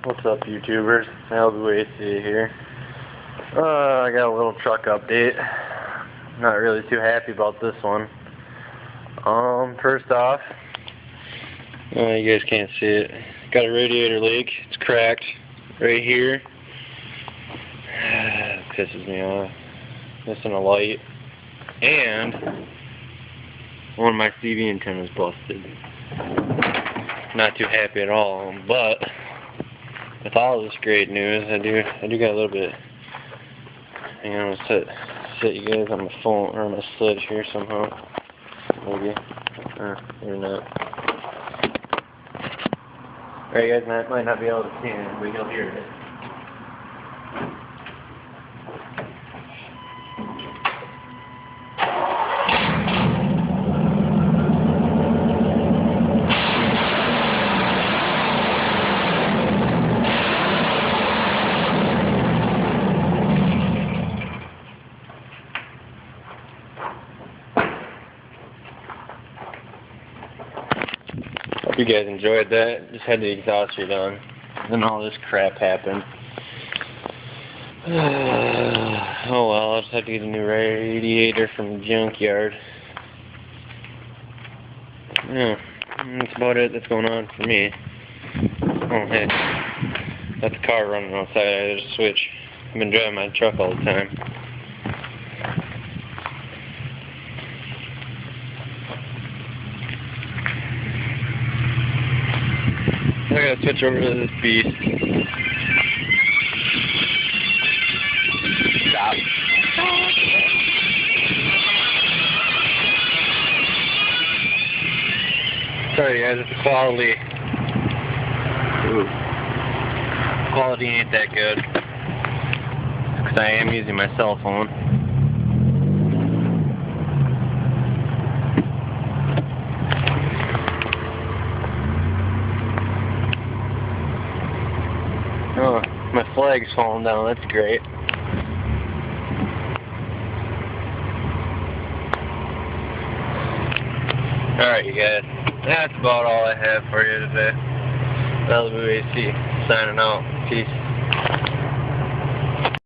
What's up, YouTubers? Malibu AC here. I got a little truck update. Not really too happy about this one. First off, you guys can't see it. Got a radiator leak. It's cracked right here. It pisses me off. Missing a light. And one of my CV antennas busted. Not too happy at all, but with all this great news, I do got a little bit. Hang on, I'm gonna set you guys on my phone or on my sledge here somehow. Maybe. Maybe not. Alright, you guys might not be able to see it, but you'll hear it. Hope you guys enjoyed that. Just had the exhaust redone. Then all this crap happened. Oh well, I'll just have to get a new radiator from the junkyard. Yeah, that's about it that's going on for me. Oh hey, got the car running outside. I just switch. I've been driving my truck all the time. I gotta switch over to this beast. Stop. Sorry guys, it's quality. Ooh. Quality ain't that good. Because I am using my cell phone. Oh, my flag's falling down, that's great. Alright you guys, that's about all I have for you today. Malibu AC, signing out. Peace.